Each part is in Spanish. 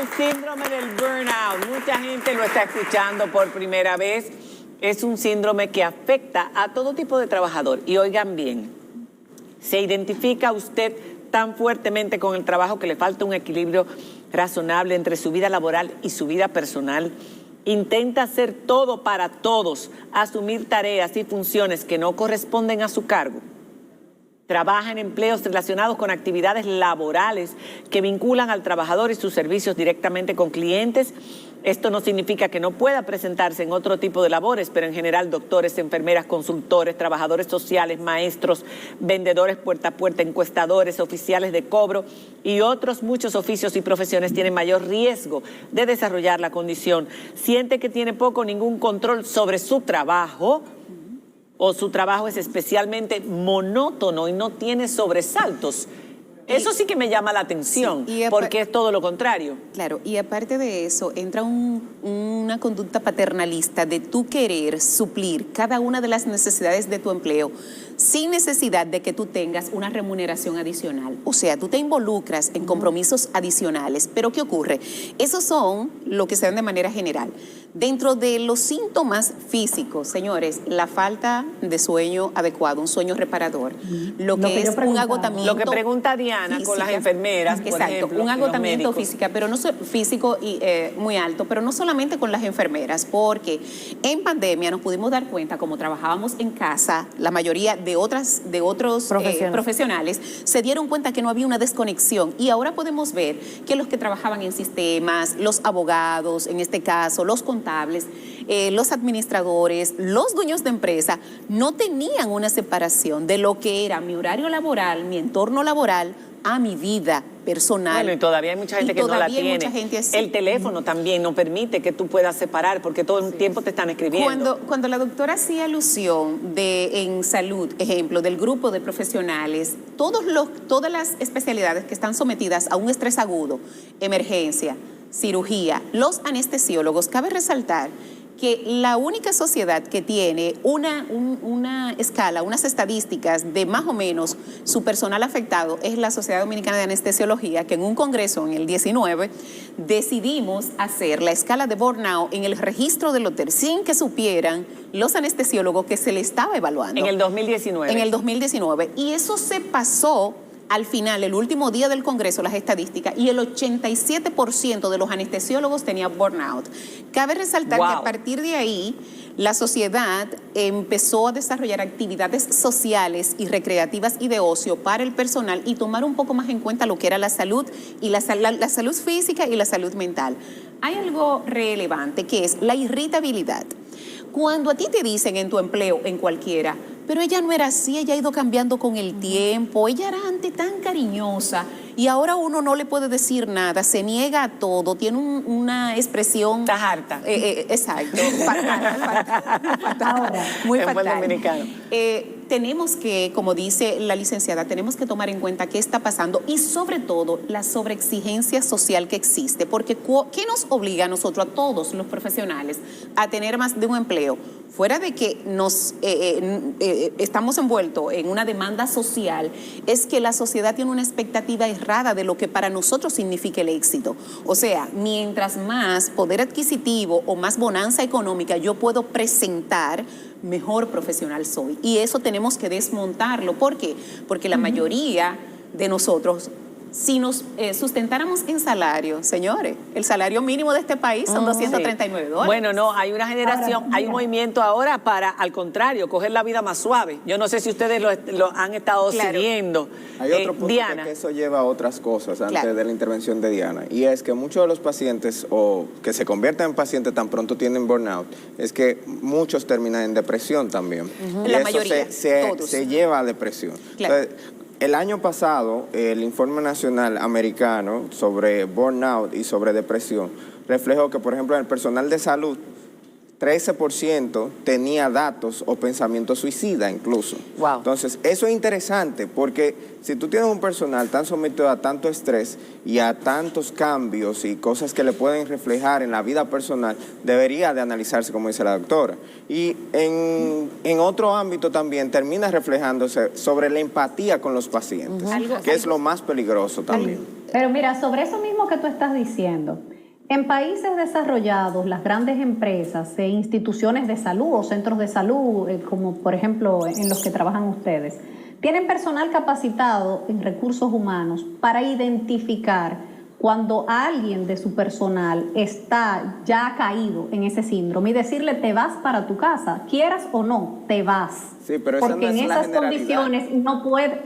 el síndrome del burnout. Mucha gente lo está escuchando por primera vez. Es un síndrome que afecta a todo tipo de trabajador. Y oigan bien, ¿se identifica usted tan fuertemente con el trabajo que le falta un equilibrio razonable entre su vida laboral y su vida personal? Intenta hacer todo para todos, asumir tareas y funciones que no corresponden a su cargo. Trabaja en empleos relacionados con actividades laborales que vinculan al trabajador y sus servicios directamente con clientes. Esto no significa que no pueda presentarse en otro tipo de labores, pero en general doctores, enfermeras, consultores, trabajadores sociales, maestros, vendedores puerta a puerta, encuestadores, oficiales de cobro y otros muchos oficios y profesiones tienen mayor riesgo de desarrollar la condición. Siente que tiene poco o ningún control sobre su trabajo, o su trabajo es especialmente monótono y no tiene sobresaltos. Eso sí que me llama la atención, sí, porque es todo lo contrario. Claro, y aparte de eso, entra una conducta paternalista de tú querer suplir cada una de las necesidades de tu empleo sin necesidad de que tú tengas una remuneración adicional. O sea, tú te involucras en compromisos adicionales. Pero ¿qué ocurre? Esos son lo que se dan de manera general. Dentro de los síntomas físicos, señores, la falta de sueño adecuado, un sueño reparador, lo que es un agotamiento. Lo que pregunta Diana física, con las enfermeras, por exacto, ejemplo, un agotamiento físico y muy alto, pero no solamente con las enfermeras, porque en pandemia nos pudimos dar cuenta, como trabajábamos en casa, la mayoría de otros profesionales se dieron cuenta que no había una desconexión, y ahora podemos ver que los que trabajaban en sistemas, los abogados, en este caso, los contables, los administradores, los dueños de empresa, no tenían una separación de lo que era mi horario laboral, mi entorno laboral, a mi vida personal. Bueno, y todavía hay mucha gente que no la tiene. El teléfono también no permite que tú puedas separar, porque todo el tiempo te están escribiendo. Cuando la doctora hacía alusión en salud, ejemplo, del grupo de profesionales, todas las especialidades que están sometidas a un estrés agudo, emergencia, cirugía, los anestesiólogos, cabe resaltar que la única sociedad que tiene una escala, unas estadísticas de más o menos su personal afectado es la Sociedad Dominicana de Anestesiología, que en un congreso en el 19 decidimos hacer la escala de burnout en el registro del hotel sin que supieran los anestesiólogos que se le estaba evaluando. En el 2019. En el 2019. Y eso se pasó al final, el último día del Congreso, las estadísticas, y el 87% de los anestesiólogos tenía burnout. Cabe resaltar que a partir de ahí, la sociedad empezó a desarrollar actividades sociales y recreativas y de ocio para el personal y tomar un poco más en cuenta lo que era la salud, y la salud física y la salud mental. Hay algo relevante que es la irritabilidad. Cuando a ti te dicen en tu empleo, en cualquiera, pero ella no era así, ella ha ido cambiando con el tiempo, ella era antes tan cariñosa y ahora uno no le puede decir nada, se niega a todo, tiene una expresión... Estás harta. Exacto, fatal, muy fatal. Dominicano. Tenemos que, como dice la licenciada, tenemos que tomar en cuenta qué está pasando y sobre todo la sobreexigencia social que existe, porque ¿qué nos obliga a nosotros, a todos los profesionales, a tener más de un empleo? Fuera de que estamos envueltos en una demanda social, es que la sociedad tiene una expectativa errada de lo que para nosotros significa el éxito. O sea, mientras más poder adquisitivo o más bonanza económica yo puedo presentar, mejor profesional soy. Y eso tenemos que desmontarlo. ¿Por qué? Porque la mayoría de nosotros, si nos sustentáramos en salario, señores, el salario mínimo de este país son $239. Bueno, no, hay una generación, hay un movimiento ahora para, al contrario, coger la vida más suave. Yo no sé si ustedes lo han estado siguiendo. Hay otro punto que eso lleva a otras cosas antes de la intervención de Diana, y es que muchos de los pacientes o que se convierten en pacientes tan pronto tienen burnout, es que muchos terminan en depresión también. Y la eso mayoría, se lleva a depresión. Claro. Entonces, el año pasado, el Informe Nacional Americano sobre Burnout y sobre depresión reflejó que, por ejemplo, en el personal de salud, 13% tenía datos o pensamientos suicidas incluso. Wow. Entonces, eso es interesante porque si tú tienes un personal tan sometido a tanto estrés y a tantos cambios y cosas que le pueden reflejar en la vida personal, debería de analizarse, como dice la doctora. Y en otro ámbito también termina reflejándose sobre la empatía con los pacientes, que es lo más peligroso también. Pero mira, sobre eso mismo que tú estás diciendo, En países desarrollados, las grandes empresas e instituciones de salud o centros de salud, como por ejemplo en los que trabajan ustedes, tienen personal capacitado en recursos humanos para identificar cuando alguien de su personal está ya caído en ese síndrome y decirle te vas para tu casa, quieras o no, te vas. Sí, pero esa porque no es en una esas generalidad. Condiciones no puedes,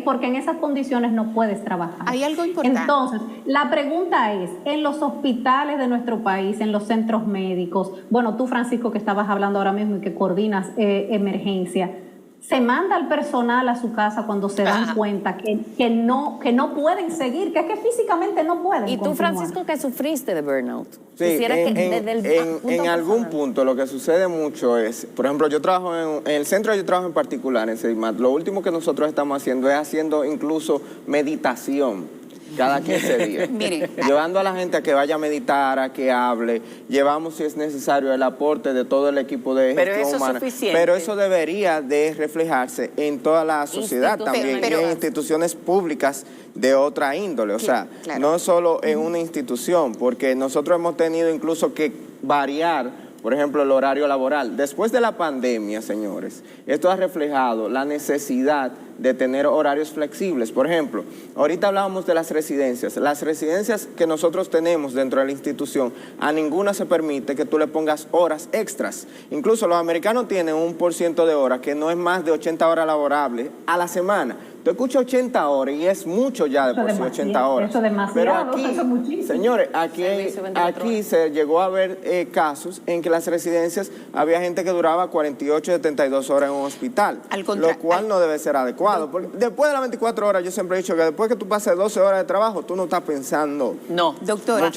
porque en esas condiciones no puedes trabajar. Hay algo importante. Entonces, la pregunta es, en los hospitales de nuestro país, en los centros médicos, bueno, tú, Francisco, que estabas hablando ahora mismo y que coordinas emergencia, ¿se manda al personal a su casa cuando se dan cuenta que no pueden seguir, que es que físicamente no pueden ¿Y tú, continuar? Francisco, que sufriste de burnout? Sí, en algún punto lo que sucede mucho es, por ejemplo, yo trabajo en el centro de yo trabajo en particular, en CEDIMAT, lo último que nosotros estamos haciendo es haciendo incluso meditación cada 15 días. Miren, llevando a la gente a que vaya a meditar, a que hable, llevamos si es necesario el aporte de todo el equipo de Pero gestión eso es humana. suficiente. Pero eso debería de reflejarse en toda la sociedad también, y en instituciones públicas de otra índole, o sea, claro. no solo en una institución, porque nosotros hemos tenido incluso que variar, por ejemplo, el horario laboral. Después de la pandemia, señores, esto ha reflejado la necesidad de tener horarios flexibles. Por ejemplo, ahorita hablábamos de las residencias. Las residencias que nosotros tenemos dentro de la institución, a ninguna se permite que tú le pongas horas extras. Incluso los americanos tienen un % de horas que no es más de 80 horas laborables a la semana. Tú escuchas 80 horas y es mucho ya de por sí 80 horas. Eso es demasiado, pero aquí, eso es muchísimo. señores, aquí se llegó a ver casos en que las residencias había gente que duraba 48, 72 horas en un hospital, lo cual no debe ser adecuado. Porque después de las 24 horas, yo siempre he dicho que después que tú pases 12 horas de trabajo, tú no estás pensando. No. Doctor,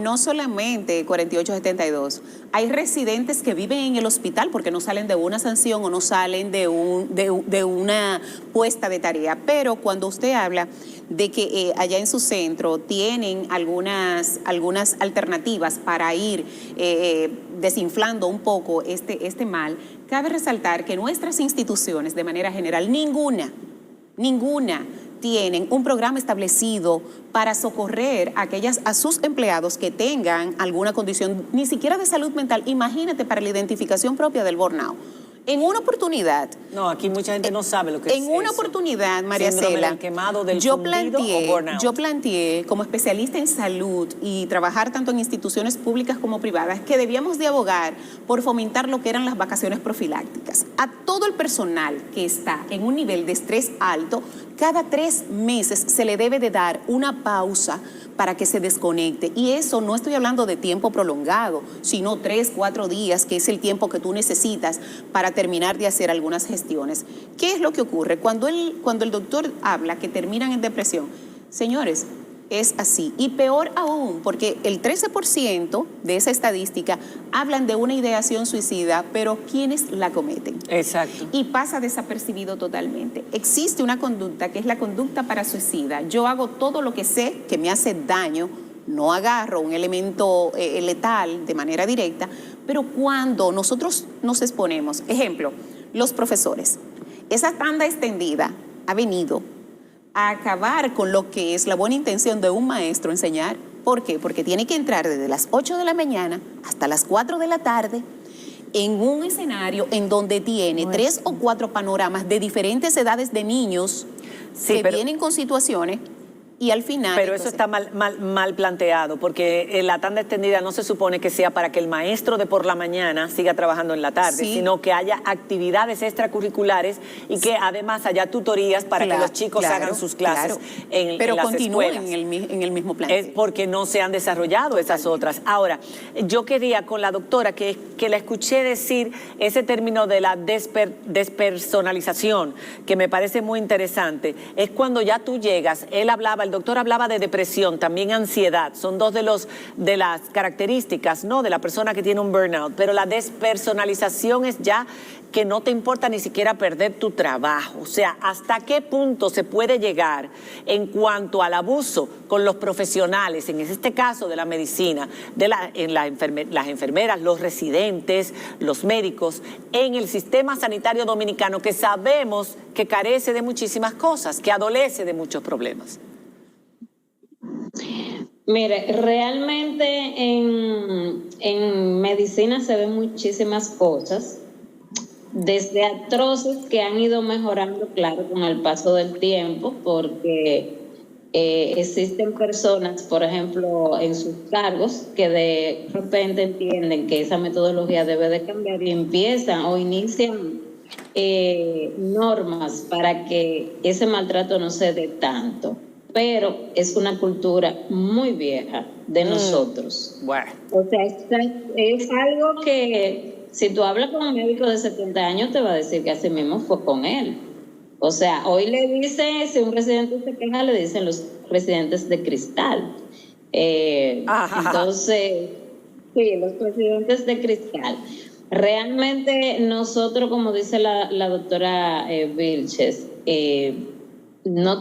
no solamente 48, 72. Hay residentes que viven en el hospital porque no salen de una sanción o no salen de una puesta de tarea. Pero cuando usted habla de que allá en su centro tienen algunas alternativas para ir desinflando un poco este mal, cabe resaltar que nuestras instituciones, de manera general, ninguna tienen un programa establecido para socorrer a sus empleados que tengan alguna condición, ni siquiera de salud mental. Imagínate, para la identificación propia del burnout. En una oportunidad... No, aquí mucha gente no sabe lo que es eso. En una oportunidad, María Síndrome Cela, del quemado, del yo fundido o burnout. planteé como especialista en salud y trabajar tanto en instituciones públicas como privadas que debíamos de abogar por fomentar lo que eran las vacaciones profilácticas. A todo el personal que está en un nivel de estrés alto, cada 3 meses se le debe de dar una pausa para que se desconecte. Y eso no estoy hablando de tiempo prolongado, sino 3, 4 días, que es el tiempo que tú necesitas para terminar de hacer algunas gestiones. ¿Qué es lo que ocurre? Cuando el doctor habla que terminan en depresión, señores, es así. Y peor aún, porque el 13% de esa estadística hablan de una ideación suicida, pero ¿quiénes la cometen? Exacto. Y pasa desapercibido totalmente. Existe una conducta que es la conducta parasuicida. Yo hago todo lo que sé que me hace daño, no agarro un elemento letal de manera directa, pero cuando nosotros nos exponemos, ejemplo, los profesores, esa tanda extendida ha venido a acabar con lo que es la buena intención de un maestro enseñar. ¿Por qué? Porque tiene que entrar desde las 8 de la mañana hasta las 4 de la tarde en un escenario en donde tiene 3 o 4 panoramas de diferentes edades de niños que vienen con situaciones. Y al final... Pero eso está mal planteado, porque la tanda extendida no se supone que sea para que el maestro de por la mañana siga trabajando en la tarde, sino que haya actividades extracurriculares y que además haya tutorías para que los chicos hagan sus clases en las escuelas. Pero continúen en el mismo plan. Es porque no se han desarrollado esas otras. Ahora, yo quería con la doctora que la escuché decir ese término de la despersonalización, que me parece muy interesante, es cuando ya tú llegas, el doctor hablaba de depresión, también ansiedad, son dos de las características, ¿no?, de la persona que tiene un burnout, pero la despersonalización es ya que no te importa ni siquiera perder tu trabajo. O sea, ¿hasta qué punto se puede llegar en cuanto al abuso con los profesionales, en este caso de la medicina, las enfermeras, los residentes, los médicos, en el sistema sanitario dominicano, que sabemos que carece de muchísimas cosas, que adolece de muchos problemas? Mire, realmente en medicina se ven muchísimas cosas, desde atroces que han ido mejorando, claro, con el paso del tiempo, porque existen personas, por ejemplo, en sus cargos, que de repente entienden que esa metodología debe de cambiar y empiezan o inician normas para que ese maltrato no se dé tanto. Pero es una cultura muy vieja de nosotros. Bueno. O sea, es algo que si tú hablas con un médico de 70 años te va a decir que así mismo fue con él. O sea, hoy le dice, si un residente se queja, le dicen los residentes de cristal. Entonces, sí, los residentes de cristal. Realmente nosotros, como dice la doctora Vilches, no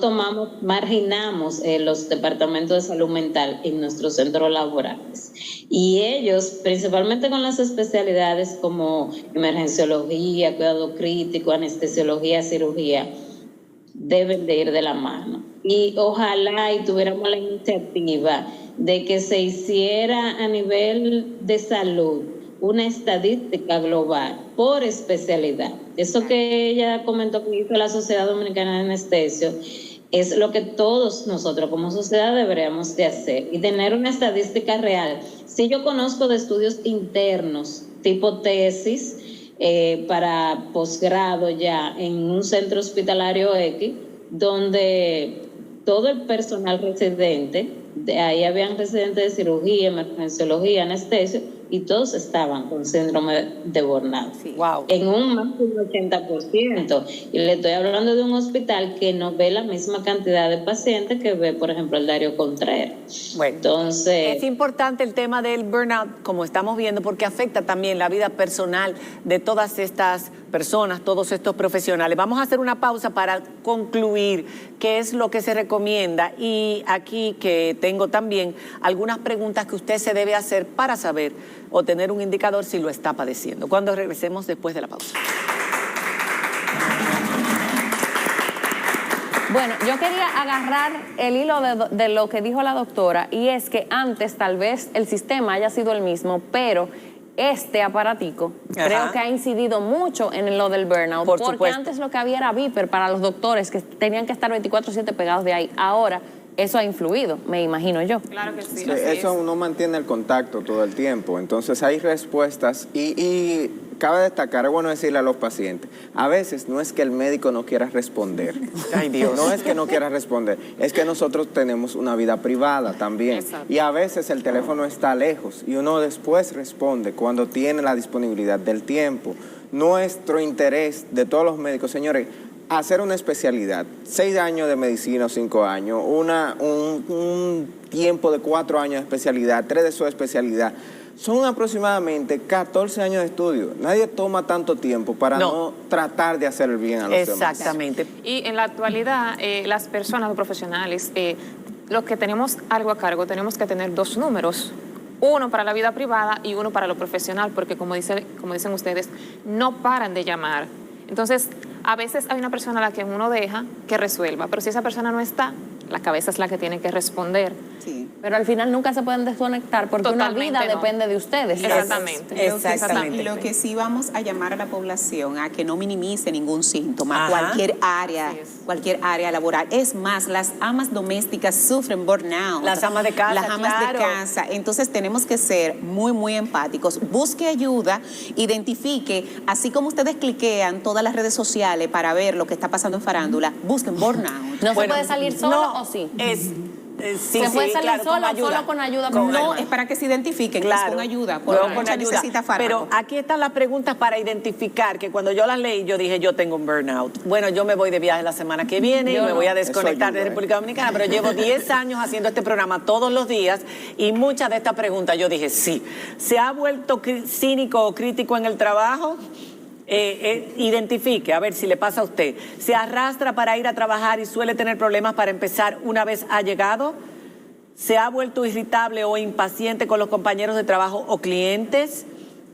marginamos los departamentos de salud mental en nuestros centros laborales. Y ellos, principalmente con las especialidades como emergenciología, cuidado crítico, anestesiología, cirugía, deben de ir de la mano. Y ojalá y tuviéramos la iniciativa de que se hiciera a nivel de salud una estadística global por especialidad. Eso que ella comentó que hizo la Sociedad Dominicana de Anestesio es lo que todos nosotros como sociedad deberíamos de hacer y tener una estadística real. Si yo conozco de estudios internos, tipo tesis, para posgrado ya en un centro hospitalario X, donde todo el personal residente, de ahí habían residentes de cirugía, emergenciología, anestesio, y todos estaban con síndrome de burnout. Sí. Wow. En un más de un 80%. Y le estoy hablando de un hospital que no ve la misma cantidad de pacientes que ve, por ejemplo, el Darío Contreras. Bueno, entonces, es importante el tema del burnout, como estamos viendo, porque afecta también la vida personal de todas estas personas, todos estos profesionales. Vamos a hacer una pausa para concluir qué es lo que se recomienda y aquí que tengo también algunas preguntas que usted se debe hacer para saber o tener un indicador si lo está padeciendo. Cuando regresemos después de la pausa. Bueno, yo quería agarrar el hilo de lo que dijo la doctora, y es que antes tal vez el sistema haya sido el mismo, pero este aparatico creo que ha incidido mucho en lo del burnout, porque supuesto. Antes lo que había era Viper para los doctores que tenían que estar 24/7 pegados de ahí. Ahora eso ha influido, me imagino yo. Claro que sí. Sí, eso uno mantiene el contacto todo el tiempo, entonces hay respuestas y cabe destacar, es bueno decirle a los pacientes, a veces no es que el médico no quiera responder. Ay, Dios. No es que no quiera responder, es que nosotros tenemos una vida privada también. Exacto. Y a veces el teléfono está lejos y uno después responde cuando tiene la disponibilidad del tiempo. Nuestro interés de todos los médicos, señores, hacer una especialidad, 6 años de medicina o 5 años, un tiempo de 4 años de especialidad, 3 de su especialidad, son aproximadamente 14 años de estudio. Nadie toma tanto tiempo para no tratar de hacer el bien a los demás. Exactamente. Y en la actualidad, las personas, los profesionales, los que tenemos algo a cargo, tenemos que tener 2 números. Uno para la vida privada y uno para lo profesional, porque como dicen ustedes, no paran de llamar. Entonces, a veces hay una persona a la que uno deja que resuelva, pero si esa persona no está, la cabeza es la que tiene que responder. Sí. Pero al final nunca se pueden desconectar porque Totalmente una vida no. depende de ustedes. Exactamente. Exactamente. Lo que sí vamos a llamar a la población a que no minimice ningún síntoma, Ajá. cualquier área laboral. Es más, las amas domésticas sufren burnout. Las amas de casa, Las amas claro. de casa. Entonces tenemos que ser muy, muy empáticos. Busque ayuda, identifique, así como ustedes cliquean todas las redes sociales para ver lo que está pasando en farándula, busquen burnout. ¿No Bueno, se puede salir solo no, o sí? Sí, ¿Se puede salir claro, solo o con ayuda? No, es para que se identifiquen, Claro. es con ayuda, No, porque con mucha ayuda. necesita fármaco. Pero aquí están las preguntas para identificar, que cuando yo las leí, yo dije, yo tengo un burnout. Bueno, yo me voy de viaje la semana que viene y me voy a desconectar ayuda, de República Dominicana, pero llevo 10 años haciendo este programa todos los días y muchas de estas preguntas yo dije, sí. ¿Se ha vuelto cínico o crítico en el trabajo? Identifique, a ver si le pasa a usted. ¿Se arrastra para ir a trabajar y suele tener problemas para empezar una vez ha llegado? ¿Se ha vuelto irritable o impaciente con los compañeros de trabajo o clientes?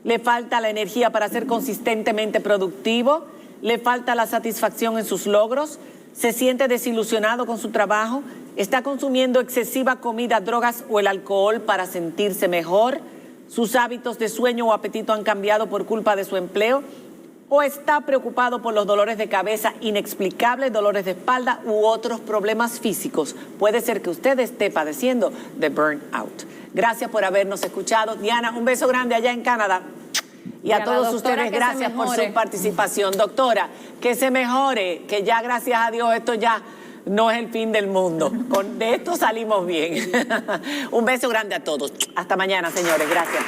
¿Le falta la energía para ser consistentemente productivo? ¿Le falta la satisfacción en sus logros? ¿Se siente desilusionado con su trabajo? ¿Está consumiendo excesiva comida, drogas o el alcohol para sentirse mejor? ¿Sus hábitos de sueño o apetito han cambiado por culpa de su empleo? ¿O está preocupado por los dolores de cabeza inexplicables, dolores de espalda u otros problemas físicos? Puede ser que usted esté padeciendo de burnout. Gracias por habernos escuchado. Diana, un beso grande allá en Canadá. Y a todos ustedes, gracias por su participación. Doctora, que se mejore, que ya gracias a Dios esto ya no es el fin del mundo. De esto salimos bien. Un beso grande a todos. Hasta mañana, señores. Gracias.